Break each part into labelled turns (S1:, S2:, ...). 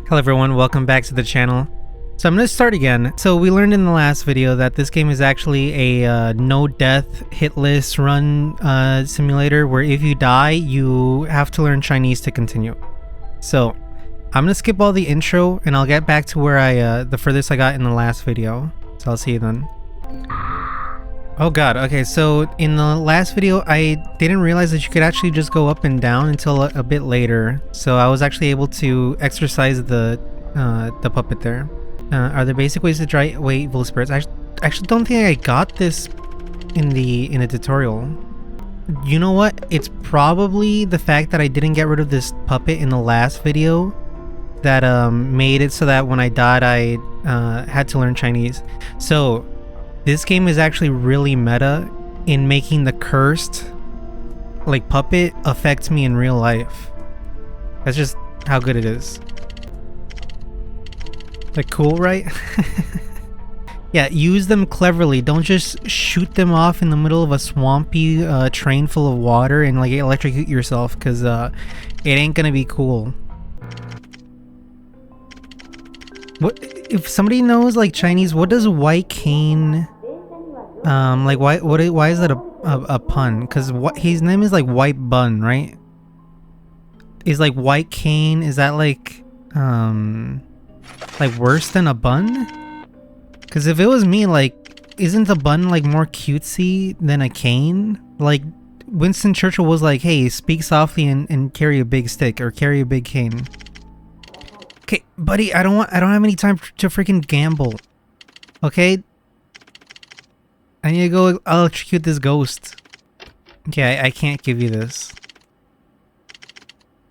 S1: Hello everyone, welcome back to the channel. So I'm going to start again. So we learned in the last video that this game is actually a no death hitless run simulator where if you die you have to learn Chinese to continue. So I'm going to skip all the intro and I'll get back to where I the furthest I got in the last video. So I'll see you then. Oh god, okay, so in the last video I didn't realize that you could actually just go up and down until a bit later. So I was actually able to exercise the puppet there. Are there basic ways to drive away evil spirits? I actually don't think I got this in the tutorial. You know what? It's probably the fact that I didn't get rid of this puppet in the last video that made it so that when I died I had to learn Chinese. So this game is actually really meta in making the cursed like puppet affect me in real life. That's just how good it is. Like cool, right? Yeah, use them cleverly. Don't just shoot them off in the middle of a swampy train full of water and like electrocute yourself, because it ain't gonna be cool. What if somebody knows like Chinese? What does white cane like why is that a pun? Because what his name is like White Bun, right? Is like white cane, is that like worse than a bun? Because if it was me, like, isn't a bun like more cutesy than a cane? Like Winston Churchill was like, hey, speak softly and carry a big stick or carry a big cane. Okay, buddy, I don't have any time to freaking gamble. Okay? I need to go electrocute this ghost. Okay, I can't give you this.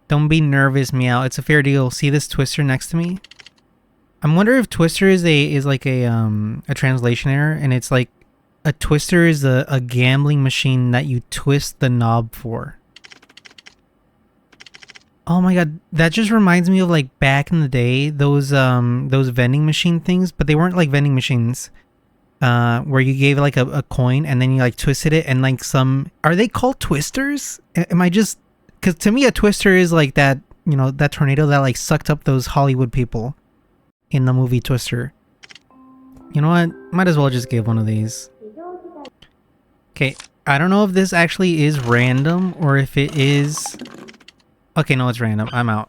S1: Don't be nervous, meow. It's a fair deal. See this twister next to me? I'm wondering if twister is like a translation error, and it's like a twister is a gambling machine that you twist the knob for. Oh my god, that just reminds me of like back in the day, those vending machine things, but they weren't like vending machines. Where you gave like a coin and then you like twisted it and like some... Are they called twisters? Am I just... Because to me a twister is like that, you know, that tornado that like sucked up those Hollywood people in the movie Twister. You know what? Might as well just give one of these. Okay, I don't know if this actually is random or if it is... Okay, no, it's random. I'm out.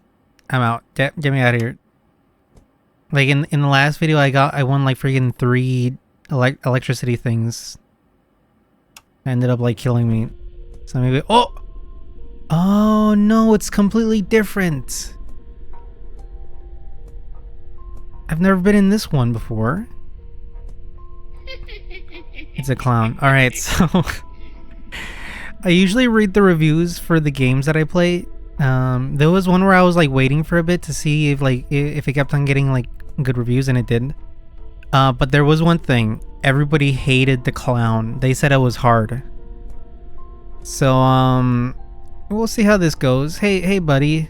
S1: Get me out of here. Like in the last video I won like freaking 3 electricity things. Ended up like killing me. So maybe... Oh no, it's completely different. I've never been in this one before. It's a clown. Alright, so... I usually read the reviews for the games that I play. There was one where I was like waiting for a bit to see if it kept on getting like good reviews, and it did. But there was one thing. Everybody hated the clown. They said it was hard. So, we'll see how this goes. Hey, buddy.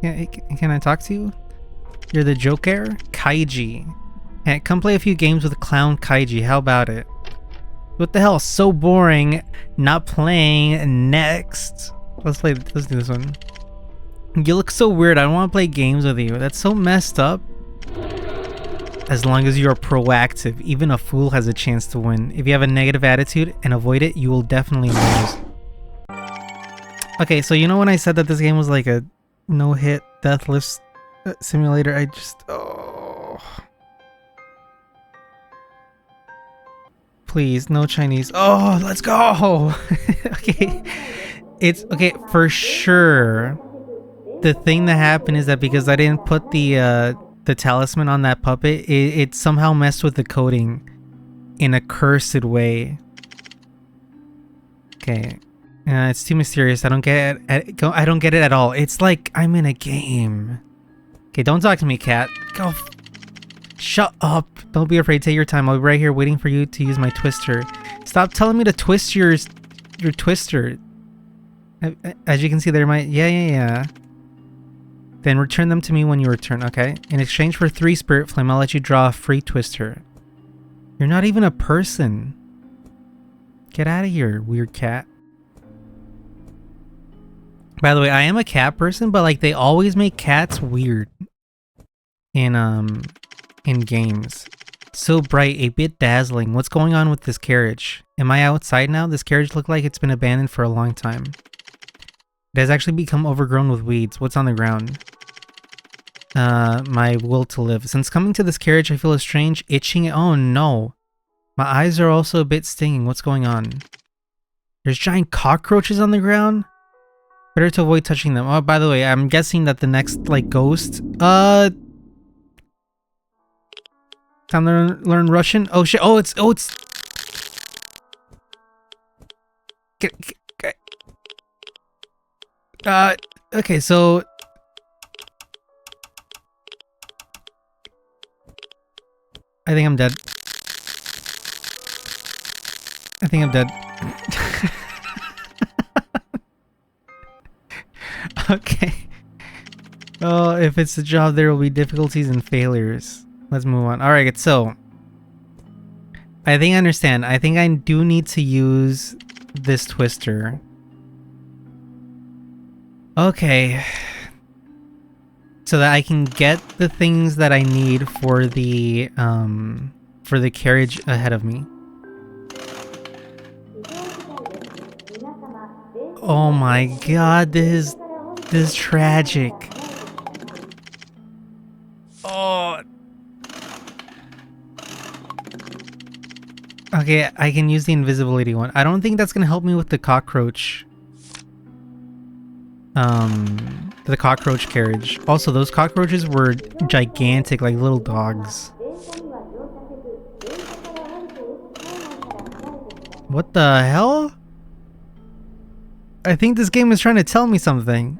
S1: Yeah, can I talk to you? You're the Joker? Kaiji. Hey, come play a few games with Clown Kaiji. How about it? What the hell? So boring. Not playing. Next. Let's do this one. You look so weird. I don't want to play games with you. That's so messed up. As long as you are proactive, even a fool has a chance to win. If you have a negative attitude and avoid it, you will definitely lose. Okay, so you know when I said that this game was like a no-hit deathless simulator, I just... Oh. Please, no Chinese. Oh, let's go! Okay. It's... Okay, for sure. The thing that happened is that because I didn't put the talisman on that puppet, it somehow messed with the coding in a cursed way. Okay, it's too mysterious. I don't get it. I don't get it at all. It's like I'm in a game. Okay, don't talk to me, cat. Go. Shut up. Don't be afraid. Take your time. I'll be right here waiting for you to use my twister. Stop telling me to twist your twister. As you can see there, yeah. Then return them to me when you return, okay? In exchange for 3 spirit flame, I'll let you draw a free twister. You're not even a person. Get out of here, weird cat. By the way, I am a cat person, but like they always make cats weird in games. So bright, a bit dazzling. What's going on with this carriage? Am I outside now? This carriage looked like it's been abandoned for a long time. It has actually become overgrown with weeds. What's on the ground? My will to live. Since coming to this carriage, I feel a strange itching. Oh no. My eyes are also a bit stinging. What's going on? There's giant cockroaches on the ground? Better to avoid touching them. Oh, by the way, I'm guessing that the next, like, ghost... Time to learn Russian? Oh shit, oh it's... Okay, so... I think I'm dead. I think I'm dead. Okay. Oh, if it's a job, there will be difficulties and failures. Let's move on. Alright, so... I think I understand. I think I do need to use this twister. Okay. So that I can get the things that I need for the carriage ahead of me. Oh my god, this is tragic. Oh. Okay, I can use the invisibility one. I don't think that's gonna help me with the cockroach. The cockroach carriage. Also, those cockroaches were gigantic, like little dogs. What the hell? I think this game is trying to tell me something.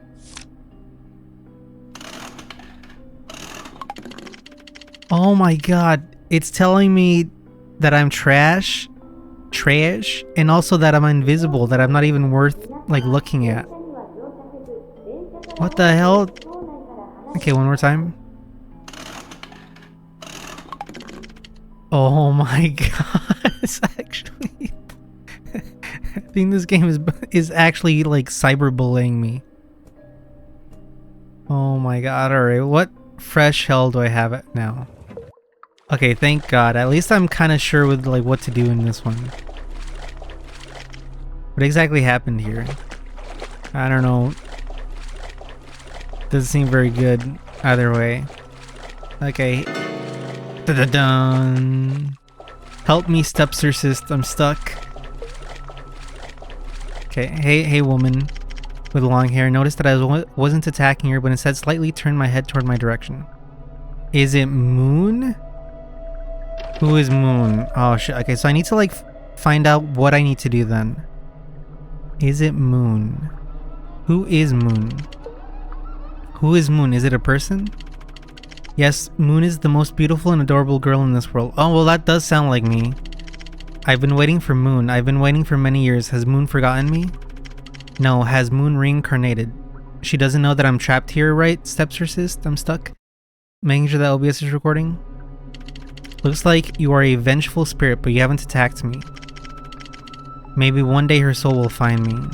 S1: Oh my god. It's telling me that I'm trash, and also that I'm invisible, that I'm not even worth, like, looking at. What the hell? Okay, one more time. Oh my god. It's actually... I think this game is actually, like, cyberbullying me. Oh my god, alright. What fresh hell do I have it now? Okay, thank god. At least I'm kind of sure with, like, what to do in this one. What exactly happened here? I don't know. Doesn't seem very good either way. Okay. Da-da-dun. Help me, Exorcist. I'm stuck. Okay. Hey, woman with long hair. Notice that I wasn't attacking her, but instead slightly turned my head toward my direction. Is it Moon? Who is Moon? Oh shit. Okay, so I need to, like, find out what I need to do then. Is it Moon? Who is Moon? Who is Moon? Is it a person? Yes, Moon is the most beautiful and adorable girl in this world. Oh, well, that does sound like me. I've been waiting for Moon. I've been waiting for many years. Has Moon forgotten me? No, has Moon reincarnated? She doesn't know that I'm trapped here, right? Exorcist? I'm stuck. Making sure that OBS is recording. Looks like you are a vengeful spirit, but you haven't attacked me. Maybe one day her soul will find me.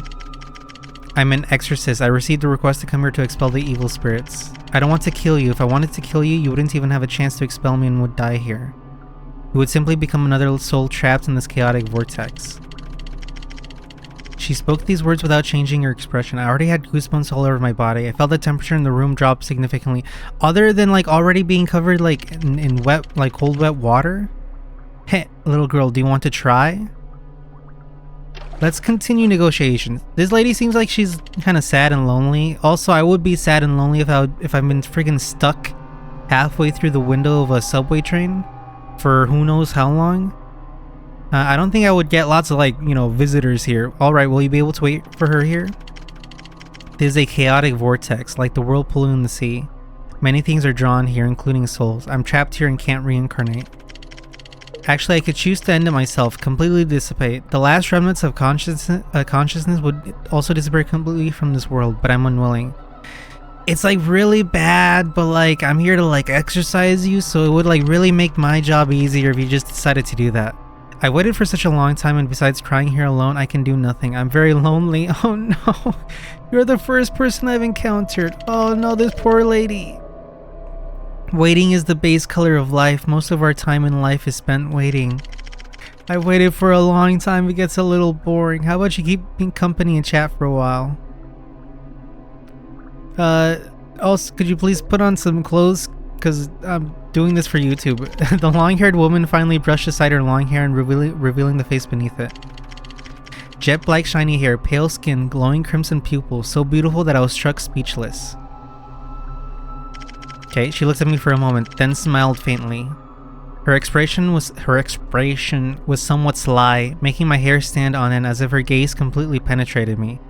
S1: I'm an exorcist. I received a request to come here to expel the evil spirits. I don't want to kill you. If I wanted to kill you, you wouldn't even have a chance to expel me and would die here. You would simply become another soul trapped in this chaotic vortex. She spoke these words without changing her expression. I already had goosebumps all over my body. I felt the temperature in the room drop significantly. Other than, like, already being covered, like, in wet, like, cold, wet water? Hey, little girl, do you want to try? Let's continue negotiations. This lady seems like she's kind of sad and lonely. Also, I would be sad and lonely if I've been freaking stuck halfway through the window of a subway train for who knows how long. I don't think I would get lots of, like, you know, visitors here. Alright, will you be able to wait for her here? This is a chaotic vortex, like the whirlpool in the sea. Many things are drawn here, including souls. I'm trapped here and can't reincarnate. Actually, I could choose to end it myself, completely dissipate. The last remnants of consciousness would also disappear completely from this world, but I'm unwilling. It's, like, really bad, but, like, I'm here to, like, exercise you, so it would, like, really make my job easier if you just decided to do that. I waited for such a long time, and besides crying here alone, I can do nothing. I'm very lonely. Oh no. You're the first person I've encountered. Oh no, this poor lady. Waiting is the base color of life. Most of our time in life is spent waiting. I waited for a long time. It gets a little boring. How about you keep me company and chat for a while? Also, could you please put on some clothes? Because I'm doing this for YouTube. The long-haired woman finally brushed aside her long hair and revealing the face beneath it. Jet black shiny hair, pale skin, glowing crimson pupils, so beautiful that I was struck speechless. Okay, she looked at me for a moment, then smiled faintly. Her expression was somewhat sly, making my hair stand on end as if her gaze completely penetrated me.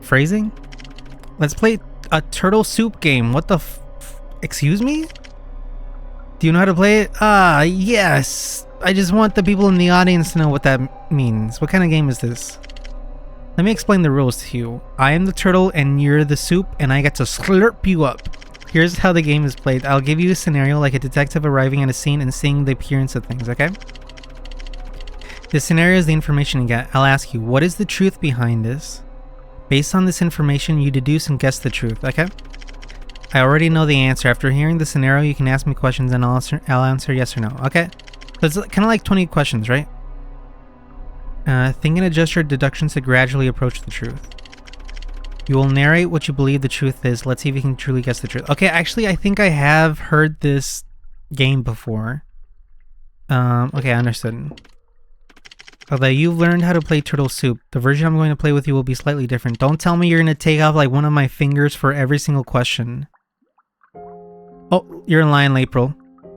S1: Phrasing? Let's play a turtle soup game. What the excuse me? Do you know how to play it? Ah, yes. I just want the people in the audience to know what that means. What kind of game is this? Let me explain the rules to you. I am the turtle and you're the soup, and I get to slurp you up. Here's how the game is played. I'll give you a scenario like a detective arriving at a scene and seeing the appearance of things, okay? The scenario is the information you get. I'll ask you, what is the truth behind this? Based on this information, you deduce and guess the truth, okay? I already know the answer. After hearing the scenario, you can ask me questions and I'll answer yes or no, okay? So it's kind of like 20 questions, right? Think and adjust your deductions to gradually approach the truth. You will narrate what you believe the truth is. Let's see if you can truly guess the truth. Okay, actually, I think I have heard this game before. Okay, I understood. Although you've learned how to play Turtle Soup, the version I'm going to play with you will be slightly different. Don't tell me you're going to take off like one of my fingers for every single question. Oh, you're in line, April.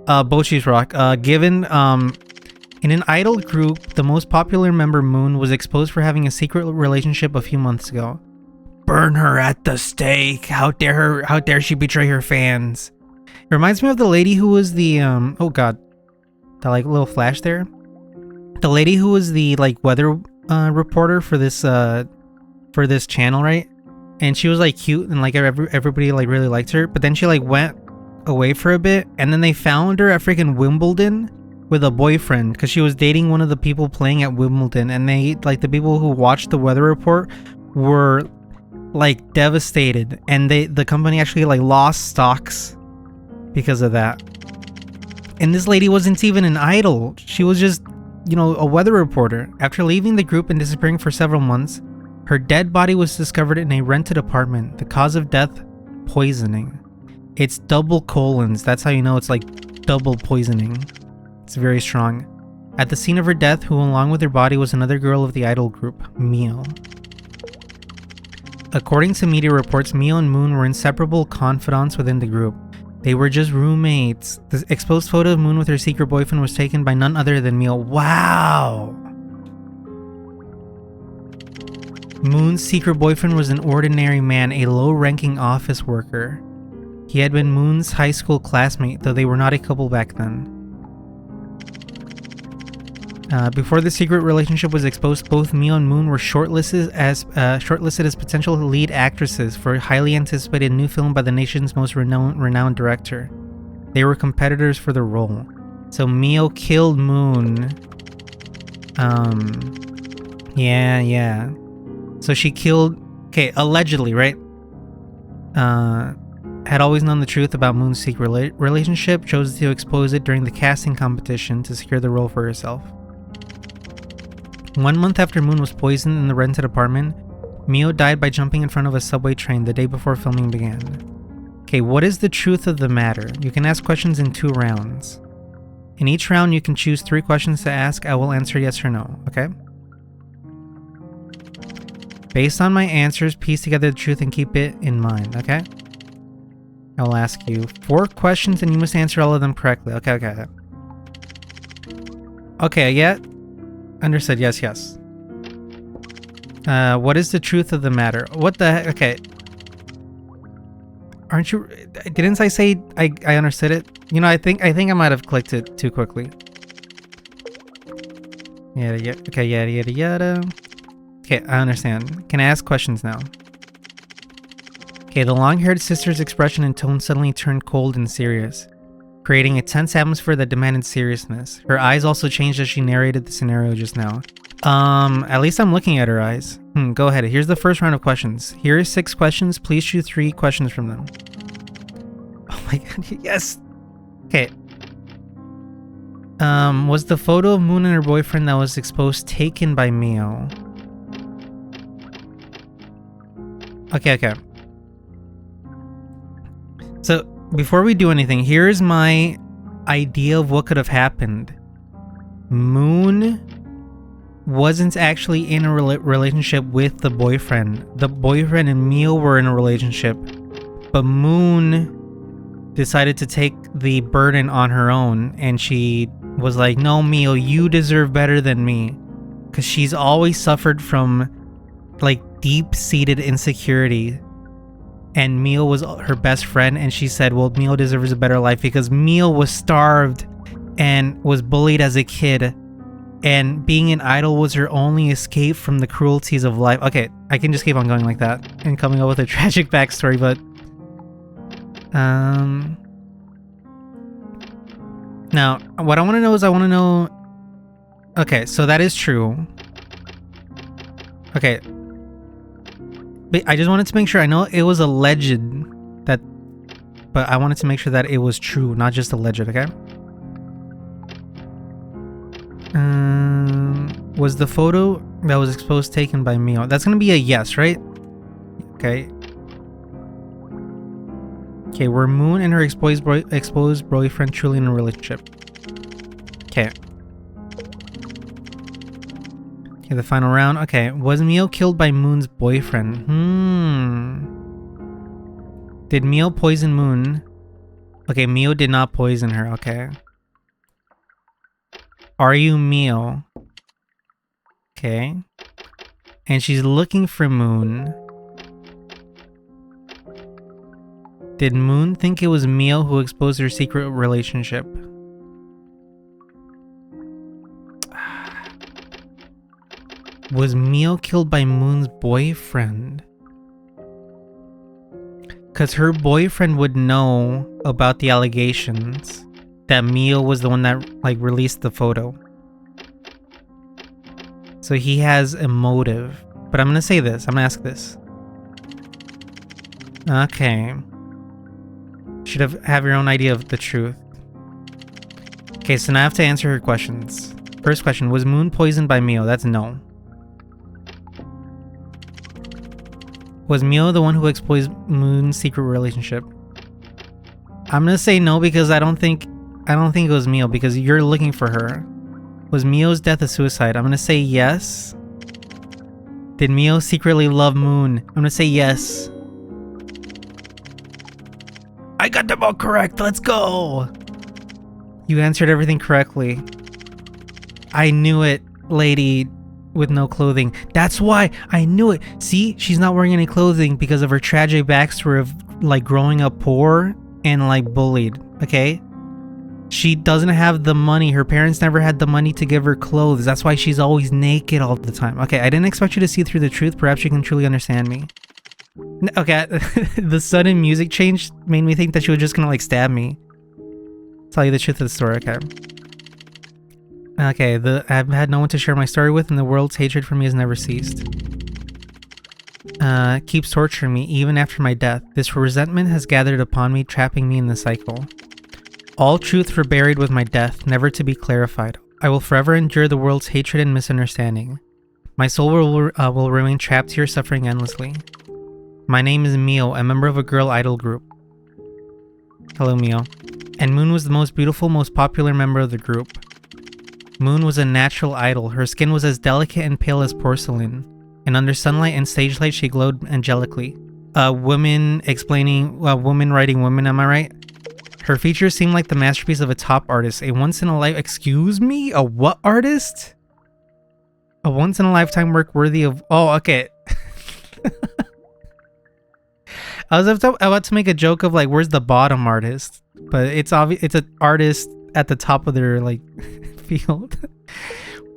S1: Bochi's Rock. In an idol group, the most popular member, Moon, was exposed for having a secret relationship a few months ago. Burn her at the stake. How dare she betray her fans. It reminds me of the lady who was the oh god. The like little flash there. The lady who was the like weather reporter for this channel, right? And she was like cute and like everybody like really liked her, but then she like went away for a bit and then they found her at freaking Wimbledon with a boyfriend because she was dating one of the people playing at Wimbledon, and they like the people who watched the weather report were like devastated, and the company actually like lost stocks because of that. And this lady wasn't even an idol. She was just, you know, a weather reporter. After leaving the group and disappearing for several months, her dead body was discovered in a rented apartment. The cause of death, poisoning. It's double colons. That's how you know it's like double poisoning. It's very strong. At the scene of her death, who along with her body was another girl of the idol group, Mio. According to media reports, Mio and Moon were inseparable confidants within the group. They were just roommates. The exposed photo of Moon with her secret boyfriend was taken by none other than Mio. Wow! Moon's secret boyfriend was an ordinary man, a low-ranking office worker. He had been Moon's high school classmate, though they were not a couple back then. Before the secret relationship was exposed, both Mio and Moon were shortlisted as potential lead actresses for a highly anticipated new film by the nation's most renowned director. They were competitors for the role. So Mio killed Moon. Yeah. So she killed... Okay, allegedly, right? Had always known the truth about Moon's secret relationship, chose to expose it during the casting competition to secure the role for herself. 1 month after Moon was poisoned in the rented apartment, Mio died by jumping in front of a subway train the day before filming began. Okay, what is the truth of the matter? You can ask questions in 2 rounds. In each round, you can choose 3 questions to ask. I will answer yes or no, okay? Based on my answers, piece together the truth and keep it in mind, okay? I will ask you 4 questions and you must answer all of them correctly. Okay. Okay, yeah? Understood, yes. What is the truth of the matter? What the heck? Okay. Aren't you... Didn't I say I understood it? You know, I think I might have clicked it too quickly. Yada. Okay, I understand. Can I ask questions now? Okay, the long-haired sister's expression and tone suddenly turned cold and serious, creating a tense atmosphere that demanded seriousness. Her eyes also changed as she narrated the scenario just now. At least I'm looking at her eyes. Go ahead. Here's the first round of questions. Here are 6 questions. Please choose 3 questions from them. Oh my god, yes! Okay. Was the photo of Moon and her boyfriend that was exposed taken by Mio? Okay. So, before we do anything, here's my idea of what could have happened. Moon wasn't actually in a relationship with the boyfriend. The boyfriend and Mio were in a relationship, but Moon decided to take the burden on her own, and she was like, no, Mio, you deserve better than me, because she's always suffered from like deep-seated insecurity, and Mio was her best friend, and she said, well, Mio deserves a better life because Mio was starved and was bullied as a kid, and being an idol was her only escape from the cruelties of life. Okay, I can just keep on going like that and coming up with a tragic backstory, but now what I want to know is okay, so that is true. Okay, but I just wanted to make sure. I know it was alleged that, but I wanted to make sure that it was true, not just alleged. Okay. Was the photo that was exposed taken by Mio? That's gonna be a yes, right? Okay. Okay, were Moon and her exposed boyfriend truly in a relationship? Okay. Okay, the final round. Okay, was Mio killed by Moon's boyfriend? Did Mio poison Moon? Okay, Mio did not poison her. Okay. Are you Mio? Okay. And she's looking for Moon. Did Moon think it was Mio who exposed her secret relationship? Was Mio killed by Moon's boyfriend? Because her boyfriend would know about the allegations that Mio was the one that like released the photo. So he has a motive. But I'm gonna say this. I'm gonna ask this. Okay. Should have your own idea of the truth. Okay, so now I have to answer her questions. First question, was Moon poisoned by Mio? That's no. Was Mio the one who exposed Moon's secret relationship? I'm gonna say no because I don't think it was Mio because you're looking for her. Was Mio's death a suicide? I'm gonna say yes. Did Mio secretly love Moon? I'm gonna say yes. I got them all correct. Let's go. You answered everything correctly. I knew it, lady with no clothing. That's why I knew it. See, she's not wearing any clothing because of her tragic backstory of like growing up poor and like bullied. Okay. She doesn't have the money. Her parents never had the money to give her clothes. That's why she's always naked all the time. Okay, I didn't expect you to see through the truth. Perhaps you can truly understand me. Okay, the sudden music change made me think that she was just gonna like stab me. Tell you the truth of the story, okay. Okay, I've had no one to share my story with, and the world's hatred for me has never ceased. Keeps torturing me even after my death. This resentment has gathered upon me, trapping me in the cycle. All truths were buried with my death, never to be clarified. I will forever endure the world's hatred and misunderstanding. My soul will remain trapped here, suffering endlessly. My name is Mio, a member of a girl idol group. Hello, Mio. And Moon was the most beautiful, most popular member of the group. Moon was a natural idol. Her skin was as delicate and pale as porcelain, and under sunlight and stage light she glowed angelically. Woman writing woman, am I right? Her features seemed like the masterpiece of a top artist, a once-in-a-life— excuse me? A what artist? A once-in-a-lifetime work worthy of— oh, okay. I was about to make a joke of like, where's the bottom artist? But it's obvious it's an artist at the top of their like field.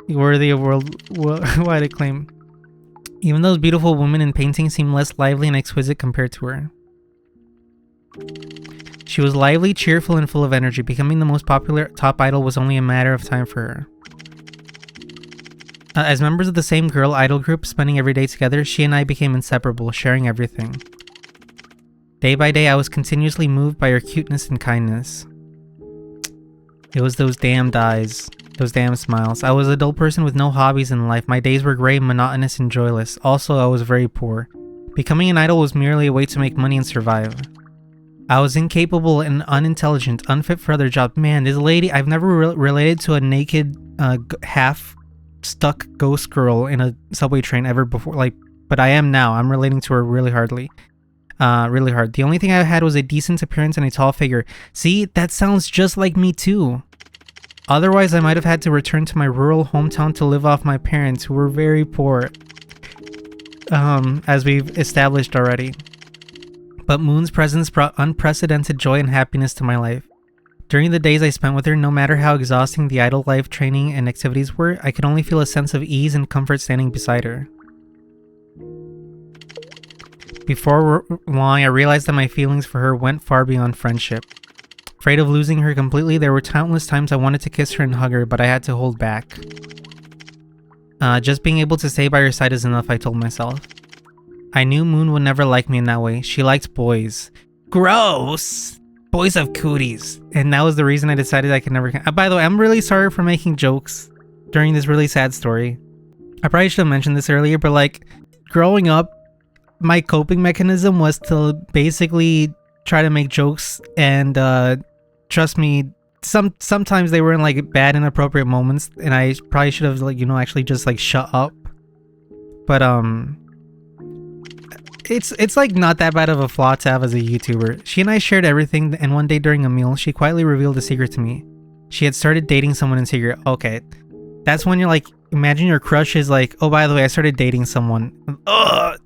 S1: Worthy of worldwide acclaim. Even those beautiful women in painting seemed less lively and exquisite compared to her. She was lively, cheerful, and full of energy. Becoming the most popular top idol was only a matter of time for her. As members of the same girl idol group, spending every day together, she and I became inseparable, sharing everything. Day by day, I was continuously moved by her cuteness and kindness. It was those damned eyes, those damn smiles. I was a dull person with no hobbies in life. My days were gray, monotonous, and joyless. Also, I was very poor. Becoming an idol was merely a way to make money and survive. I was incapable and unintelligent, unfit for other jobs. Man, this lady, I've never related to a naked, half-stuck ghost girl in a subway train ever before. But I am now. I'm relating to her really hardly. Really hard. The only thing I had was a decent appearance and a tall figure. See, that sounds just like me too. Otherwise, I might have had to return to my rural hometown to live off my parents, who were very poor. As we've established already. But Moon's presence brought unprecedented joy and happiness to my life. During the days I spent with her, no matter how exhausting the idol life training and activities were, I could only feel a sense of ease and comfort standing beside her. Before long, I realized that my feelings for her went far beyond friendship. Afraid of losing her completely, there were countless times I wanted to kiss her and hug her, but I had to hold back. Just being able to stay by her side is enough, I told myself. I knew Moon would never like me in that way. She likes boys. Gross! Boys have cooties. And that was the reason I decided I could never... by the way, I'm really sorry for making jokes during this really sad story. I probably should have mentioned this earlier, but like, growing up, my coping mechanism was to basically try to make jokes, and trust me, sometimes they were in like bad, inappropriate moments, and I probably should have actually just like shut up. But it's like not that bad of a flaw to have as a YouTuber. She and I shared everything, and one day during a meal, she quietly revealed a secret to me. She had started dating someone in secret. Okay, that's when you're like, imagine your crush is like, oh, by the way, I started dating someone. Ugh!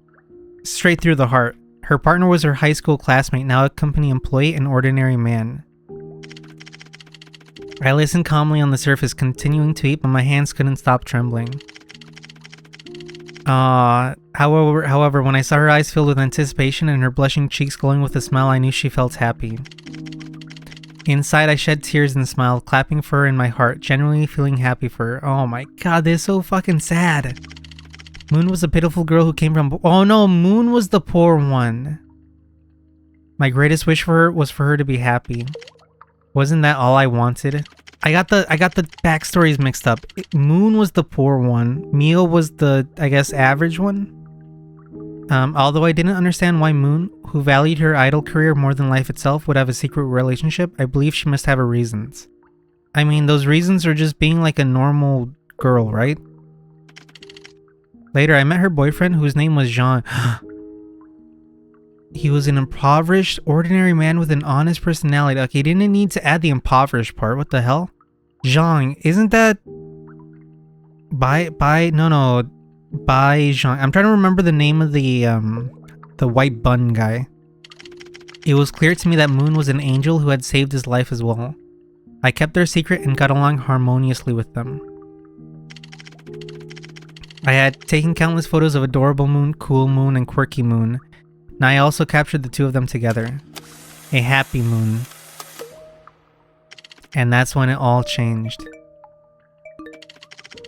S1: Straight through the heart. Her partner was her high school classmate, now a company employee, an ordinary man. I listened calmly on the surface, continuing to eat, but my hands couldn't stop trembling. However, when I saw her eyes filled with anticipation and her blushing cheeks glowing with a smile, I knew she felt happy. Inside, I shed tears and smiled, clapping for her in my heart, genuinely feeling happy for her. Oh my god, this is so fucking sad. Moon was a pitiful girl who came from... Oh no, Moon was the poor one. My greatest wish for her was for her to be happy. Wasn't that all I wanted? I got the backstories mixed up. Moon was the poor one. Mio was the, I guess, average one. Although I didn't understand why Moon, who valued her idol career more than life itself, would have a secret relationship, I believe she must have her reasons. I mean, those reasons are just being like a normal girl, right? Later, I met her boyfriend, whose name was Jean. He was an impoverished, ordinary man with an honest personality. Okay, he didn't need to add the impoverished part. What the hell? Jean, isn't that... By Jean. I'm trying to remember the name of the white bun guy. It was clear to me that Moon was an angel who had saved his life as well. I kept their secret and got along harmoniously with them. I had taken countless photos of adorable Moon, cool Moon, and quirky Moon. Now I also captured the two of them together. A happy Moon. And that's when it all changed.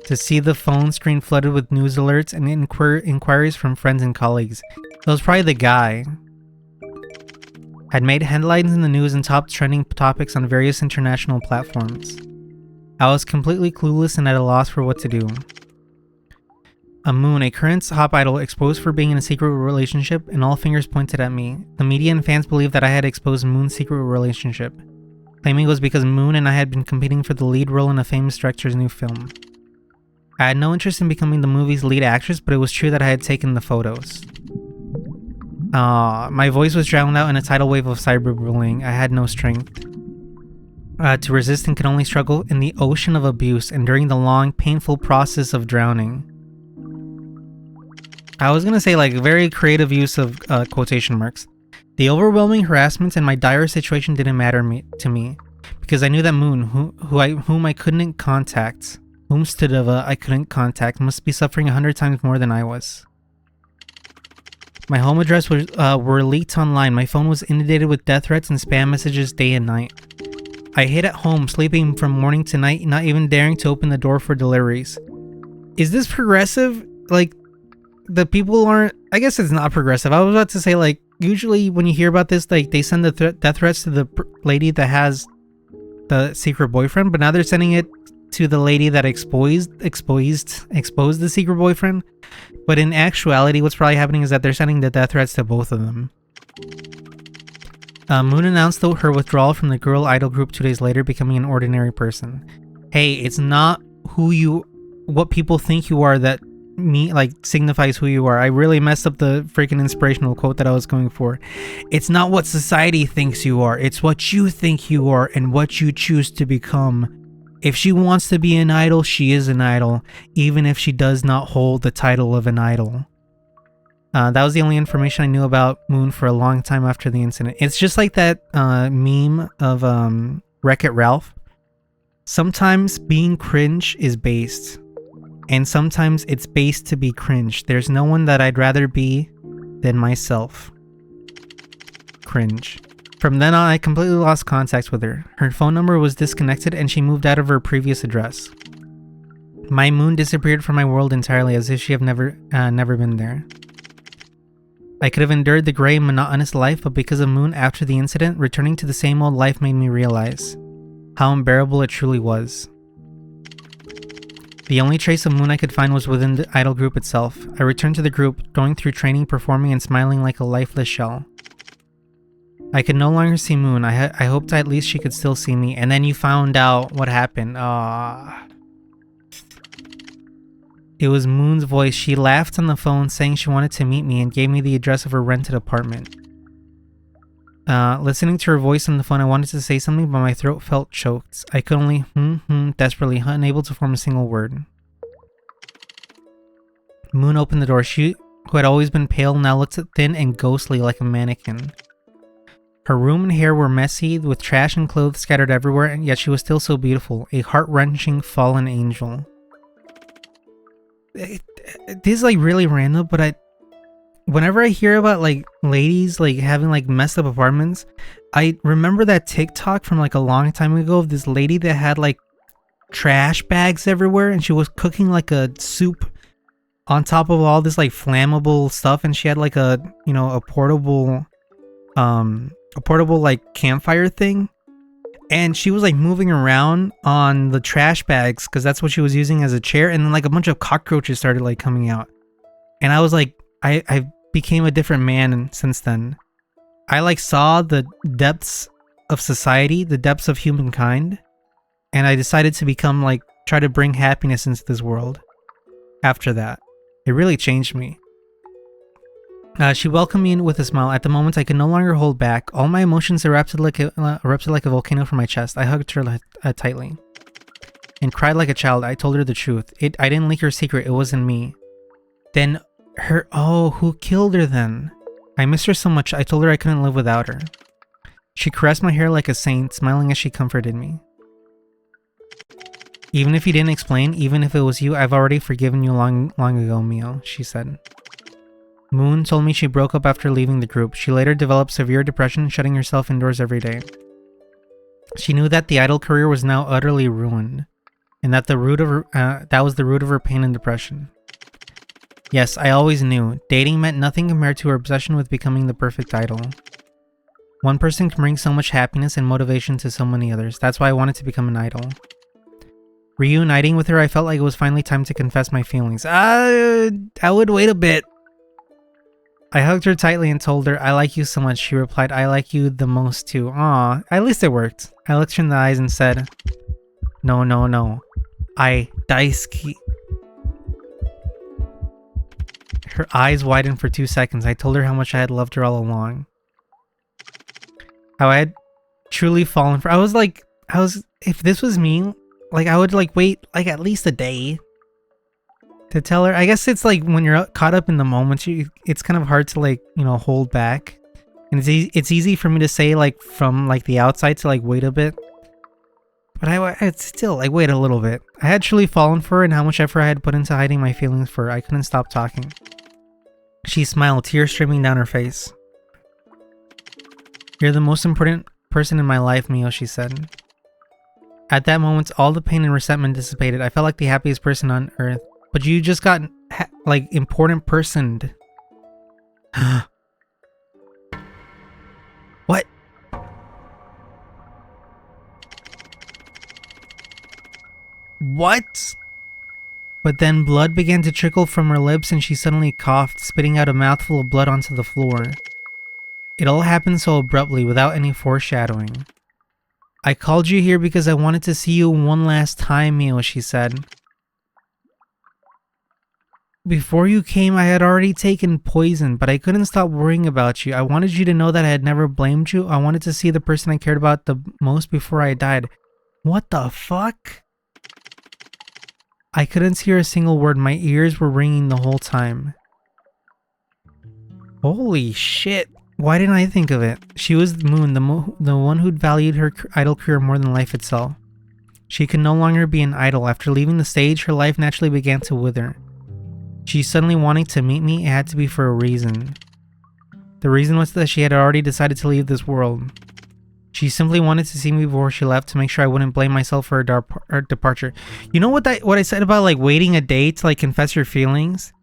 S1: To see the phone screen flooded with news alerts and inquiries from friends and colleagues. That was probably the guy. Had made headlines in the news and top trending topics on various international platforms. I was completely clueless and at a loss for what to do. A Moon, a current hop idol, exposed for being in a secret relationship, and all fingers pointed at me. The media and fans believed that I had exposed Moon's secret relationship, claiming it was because Moon and I had been competing for the lead role in a famous director's new film. I had no interest in becoming the movie's lead actress, but it was true that I had taken the photos. My voice was drowned out in a tidal wave of cyberbullying. I had no strength to resist and could only struggle in the ocean of abuse, enduring the long, painful process of drowning. I was gonna say, like, very creative use of quotation marks. The overwhelming harassment and my dire situation didn't matter to me, because I knew that Moon, whom I couldn't contact, I couldn't contact, must be suffering 100 times more than I was. My home address were leaked online. My phone was inundated with death threats and spam messages day and night. I hid at home, sleeping from morning to night, not even daring to open the door for deliveries. Is this progressive? Like, the people aren't... I guess it's not progressive. I was about to say, like, usually when you hear about this, like, they send the death threats to the lady that has the secret boyfriend, but now they're sending it to the lady that exposed the secret boyfriend. But in actuality, what's probably happening is that they're sending the death threats to both of them. Moon announced her withdrawal from the girl idol group 2 days later, becoming an ordinary person. Hey, it's not what people think you are that signifies who you are. I really messed up the freaking inspirational quote that I was going for. It's not what society thinks you are. It's what you think you are and what you choose to become. If she wants to be an idol, she is an idol, even if she does not hold the title of an idol. That was the only information I knew about Moon for a long time after the incident. It's just like that meme of Wreck-It Ralph. Sometimes being cringe is based, and sometimes it's based to be cringe. There's no one that I'd rather be than myself. Cringe. From then on, I completely lost contact with her. Her phone number was disconnected and she moved out of her previous address. My Moon disappeared from my world entirely, as if she had never been there. I could have endured the gray, monotonous life, but because of Moon after the incident, returning to the same old life made me realize how unbearable it truly was. The only trace of Moon I could find was within the idol group itself. I returned to the group, going through training, performing, and smiling like a lifeless shell. I could no longer see Moon. I hoped at least she could still see me. And then you found out what happened. It was Moon's voice. She laughed on the phone, saying she wanted to meet me and gave me the address of her rented apartment. Listening to her voice on the phone, I wanted to say something, but my throat felt choked. I could only desperately, unable to form a single word. Moon opened the door. She, who had always been pale, now looked thin and ghostly like a mannequin. Her room and hair were messy, with trash and clothes scattered everywhere, and yet she was still so beautiful, a heart-wrenching fallen angel. This is like really random, but whenever I hear about like ladies like having like messed up apartments, I remember that TikTok from like a long time ago of this lady that had like trash bags everywhere, and she was cooking like a soup on top of all this like flammable stuff, and she had like a portable like campfire thing, and she was like moving around on the trash bags because that's what she was using as a chair, and then like a bunch of cockroaches started like coming out, and I was like, I became a different man since then. I like saw the depths of society, the depths of humankind, and I decided to become like, try to bring happiness into this world. After that, it really changed me. She welcomed me in with a smile. At the moment, I could no longer hold back. All my emotions erupted like a volcano from my chest. I hugged her tightly and cried like a child. I told her the truth. I didn't leak her secret. It wasn't me. Then who killed her then? I missed her so much. I told her I couldn't live without her. She caressed my hair like a saint, smiling as she comforted me. Even if you didn't explain, even if it was you, I've already forgiven you long ago, Mio, she said. Moon told me she broke up after leaving the group. She later developed severe depression, shutting herself indoors every day. She knew that the idol career was now utterly ruined, and that that was the root of her pain and depression. Yes, I always knew. Dating meant nothing compared to her obsession with becoming the perfect idol. One person can bring so much happiness and motivation to so many others. That's why I wanted to become an idol. Reuniting with her, I felt like it was finally time to confess my feelings. I would wait a bit. I hugged her tightly and told her, I like you so much. She replied, I like you the most too. Aw, at least it worked. I looked her in the eyes and said, No. I daisuki. Her eyes widened for 2 seconds. I told her how much I had loved her all along. How I had truly fallen for. If this was me, like I would like wait like at least a day to tell her. I guess it's like when you're caught up in the moment, it's kind of hard to like, hold back. And it's easy for me to say like from like the outside to like wait a bit. But I'd still like wait a little bit. I had truly fallen for her, and how much effort I had put into hiding my feelings for her. I couldn't stop talking. She smiled, tears streaming down her face. You're the most important person in my life, Mio, she said. At that moment, all the pain and resentment dissipated. I felt like the happiest person on earth. But you just got, like, important personed. What? What? But then blood began to trickle from her lips and she suddenly coughed, spitting out a mouthful of blood onto the floor. It all happened so abruptly, without any foreshadowing. I called you here because I wanted to see you one last time, Mio, she said. Before you came, I had already taken poison, but I couldn't stop worrying about you. I wanted you to know that I had never blamed you. I wanted to see the person I cared about the most before I died. What the fuck? I couldn't hear a single word. My ears were ringing the whole time. Holy shit. Why didn't I think of it? She was Moon, the one who'd valued her idol career more than life itself. She could no longer be an idol. After leaving the stage, her life naturally began to wither. She suddenly wanting to meet me, it had to be for a reason. The reason was that she had already decided to leave this world. She simply wanted to see me before she left to make sure I wouldn't blame myself for her departure. You know what I said about like waiting a day to like confess your feelings?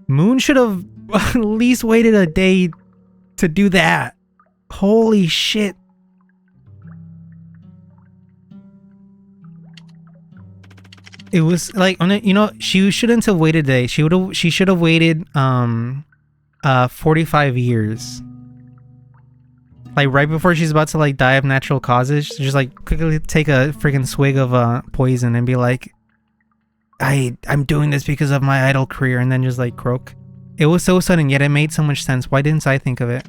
S1: Moon should have at least waited a day to do that. Holy shit. It was like, you know, she shouldn't have waited a day. She should have waited 45 years. Like right before she's about to like die of natural causes, just like quickly take a freaking swig of poison and be like, I'm doing this because of my idol career, and then just like croak. It was so sudden, yet it made so much sense. Why didn't I think of it?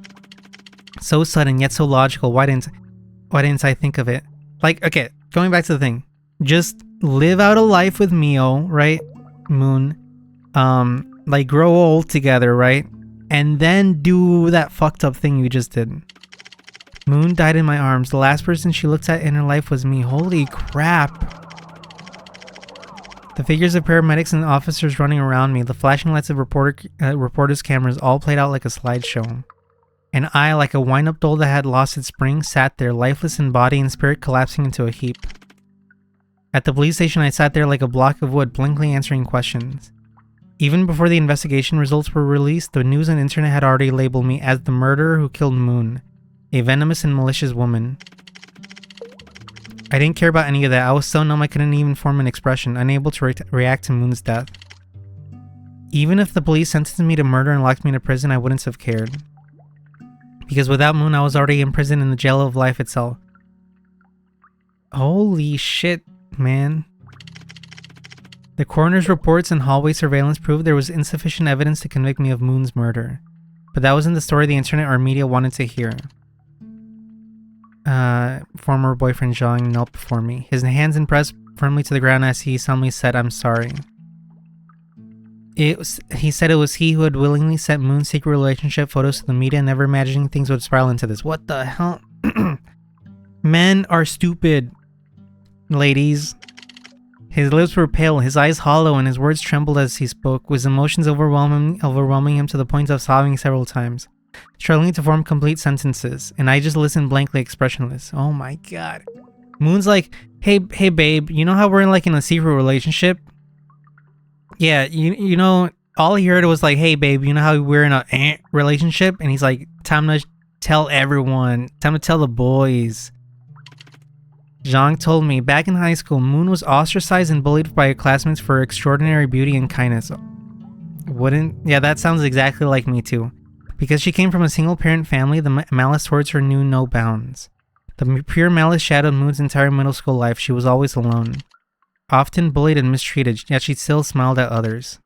S1: So sudden, yet so logical. Why didn't I think of it? Like, okay, going back to the thing. Just live out a life with Mio, right? Moon. Like grow old together, right? And then do that fucked up thing you just did. Moon died in my arms. The last person she looked at in her life was me. Holy crap. The figures of paramedics and officers running around me, the flashing lights of reporters' cameras all played out like a slideshow. And I, like a wind-up doll that had lost its spring, sat there, lifeless in body and spirit collapsing into a heap. At the police station, I sat there like a block of wood, blankly answering questions. Even before the investigation results were released, the news and internet had already labeled me as the murderer who killed Moon, a venomous and malicious woman. I didn't care about any of that. I was so numb I couldn't even form an expression, unable to react to Moon's death. Even if the police sentenced me to murder and locked me in a prison, I wouldn't have cared. Because without Moon, I was already imprisoned in the jail of life itself. Holy shit, man. The coroner's reports and hallway surveillance proved there was insufficient evidence to convict me of Moon's murder. But that wasn't the story the internet or media wanted to hear. Former boyfriend Zhang knelt before me, his hands impressed firmly to the ground as he solemnly said, "I'm sorry." He said it was he who had willingly sent Moon's secret relationship photos to the media, never imagining things would spiral into this. What the hell? Men are stupid, ladies. His lips were pale, his eyes hollow, and his words trembled as he spoke, with emotions overwhelming him to the point of sobbing several times, struggling to form complete sentences, and I just listened blankly expressionless. Oh my god. Moon's like, hey babe, you know how we're in a secret relationship? Yeah, you know, all he heard was like, hey babe, you know how we're in a relationship? And he's like, time to tell everyone, time to tell the boys. Zhang told me, back in high school, Moon was ostracized and bullied by her classmates for her extraordinary beauty and kindness. Yeah, that sounds exactly like me too. Because she came from a single-parent family, the malice towards her knew no bounds. The pure malice shadowed Moon's entire middle school life. She was always alone. Often bullied and mistreated, yet she still smiled at others.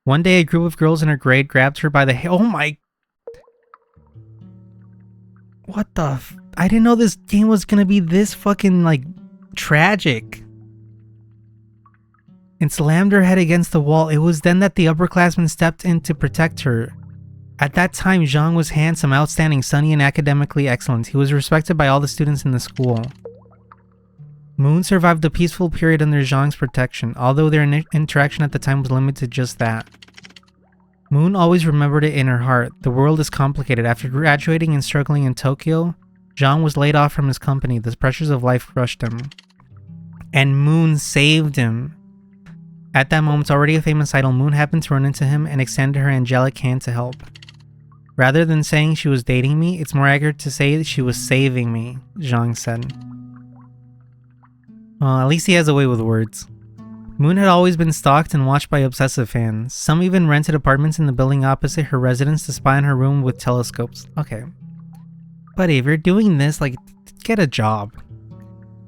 S1: One day, a group of girls in her grade grabbed her by the hair. Oh my... What the I didn't know this game was gonna be this fucking, like, tragic. And slammed her head against the wall. It was then that the upperclassmen stepped in to protect her. At that time, Zhang was handsome, outstanding, sunny, and academically excellent. He was respected by all the students in the school. Moon survived a peaceful period under Zhang's protection, although their interaction at the time was limited to just that. Moon always remembered it in her heart. The world is complicated. After graduating and struggling in Tokyo, Zhang was laid off from his company. The pressures of life crushed him. And Moon saved him. At that moment, already a famous idol, Moon happened to run into him and extended her angelic hand to help. Rather than saying she was dating me, it's more accurate to say that she was saving me, Zhang said. Well, at least he has a way with words. Moon had always been stalked and watched by obsessive fans. Some even rented apartments in the building opposite her residence to spy on her room with telescopes. Okay. Buddy, if you're doing this, like, get a job.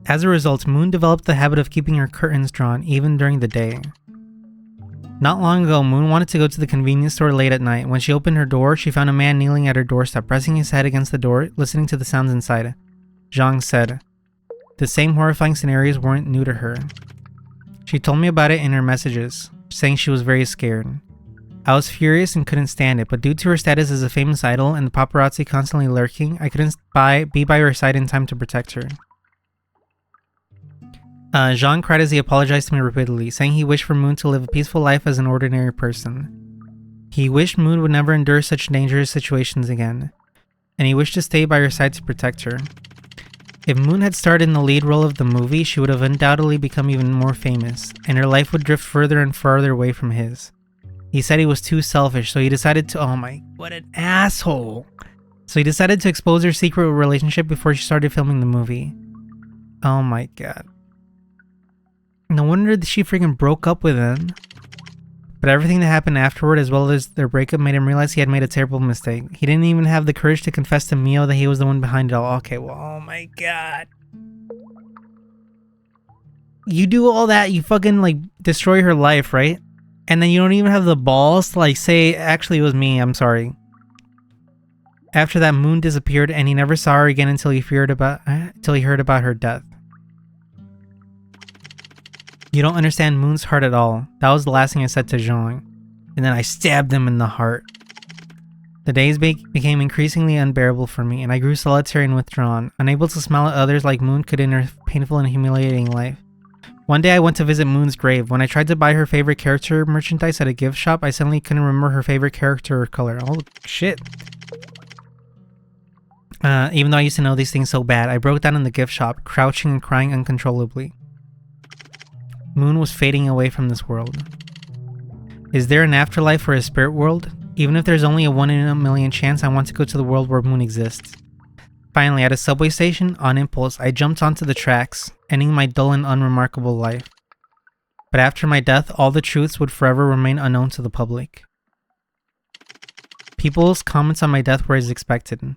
S1: As a result, Moon developed the habit of keeping her curtains drawn, even during the day. Not long ago, Moon wanted to go to the convenience store late at night. When she opened her door, she found a man kneeling at her doorstep, pressing his head against the door, listening to the sounds inside. Zhang said, the same horrifying scenarios weren't new to her. She told me about it in her messages, saying she was very scared. I was furious and couldn't stand it, but due to her status as a famous idol and the paparazzi constantly lurking, I couldn't be by her side in time to protect her. Zhang cried as he apologized to me repeatedly, saying he wished for Moon to live a peaceful life as an ordinary person. He wished Moon would never endure such dangerous situations again, and he wished to stay by her side to protect her. If Moon had starred in the lead role of the movie, she would have undoubtedly become even more famous, and her life would drift further and farther away from his. He said he was too selfish, so he decided to— oh my, what an asshole! So he decided to expose her secret relationship before she started filming the movie. Oh my god. No wonder that she freaking broke up with him. But everything that happened afterward, as well as their breakup, made him realize he had made a terrible mistake. He didn't even have the courage to confess to Mio that he was the one behind it all. Okay, well, oh my god. You do all that, you fucking, like, destroy her life, right? And then you don't even have the balls to, like, say, actually, it was me, I'm sorry. After that, Moon disappeared, and he never saw her again until he heard about her death. You don't understand Moon's heart at all. That was the last thing I said to Zhang. And then I stabbed him in the heart. The days became increasingly unbearable for me, and I grew solitary and withdrawn, unable to smile at others like Moon could in her painful and humiliating life. One day I went to visit Moon's grave. When I tried to buy her favorite character merchandise at a gift shop, I suddenly couldn't remember her favorite character or color. Oh shit. Even though I used to know these things so bad, I broke down in the gift shop, crouching and crying uncontrollably. Moon was fading away from this world. Is there an afterlife or a spirit world? Even if there's only a 1 in a million chance, I want to go to the world where Moon exists. Finally, at a subway station, on impulse, I jumped onto the tracks, ending my dull and unremarkable life. But after my death, all the truths would forever remain unknown to the public. People's comments on my death were as expected.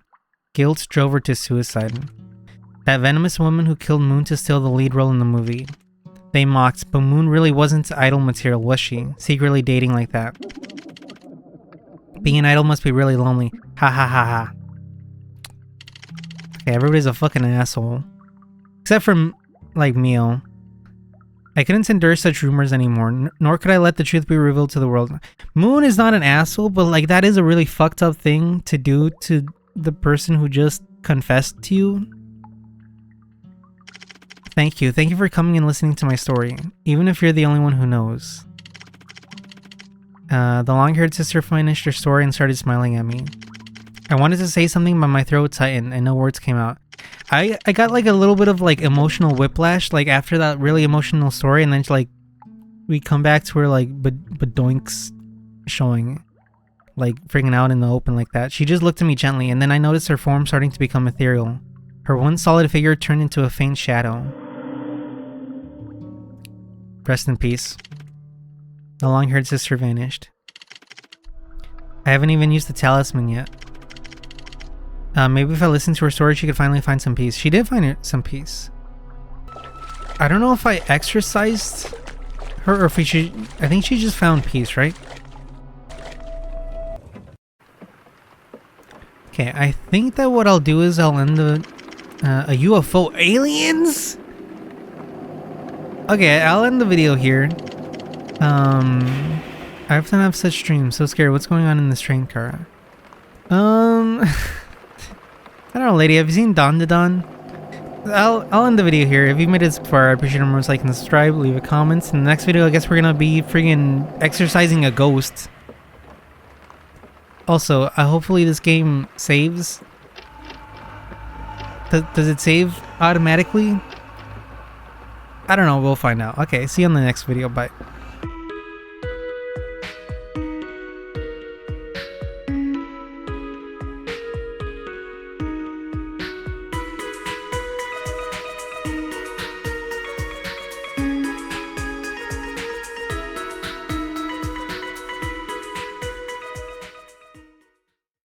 S1: Guilt drove her to suicide. That venomous woman who killed Moon to steal the lead role in the movie. They mocked, but Moon really wasn't idol material, was she? Secretly dating like that. Being an idol must be really lonely. Ha ha ha ha. Okay, everybody's a fucking asshole. Except for, like, Mio. I couldn't endure such rumors anymore, nor could I let the truth be revealed to the world. Moon is not an asshole, but, like, that is a really fucked up thing to do to the person who just confessed to you. Thank you. Thank you for coming and listening to my story, even if you're the only one who knows. The long-haired sister finished her story and started smiling at me. I wanted to say something, but my throat tightened and no words came out. I got like a little bit of like emotional whiplash, like after that really emotional story, and then like we come back to her like badoinks showing, like freaking out in the open like that. She just looked at me gently, and then I noticed her form starting to become ethereal. Her one solid figure turned into a faint shadow. Rest in peace. The long-haired sister vanished. I haven't even used the talisman yet. Maybe if I listened to her story, she could finally find some peace. She did find some peace. I don't know if I exorcised her or if we should... I think she just found peace, right? Okay, I think that what I'll do is I'll end the... a UFO... Aliens?! Okay, I'll end the video here. I often have such dreams. So scared. What's going on in this train car? I don't know, lady. Have you seen Dawn to Dawn? I'll end the video here. If you made it this far, I appreciate it. Remember to like and subscribe. Leave a comment. In the next video, I guess we're gonna be friggin' exorcising a ghost. Also, hopefully this game saves. Does it save automatically? I don't know. We'll find out. Okay, see you on the next video. Bye.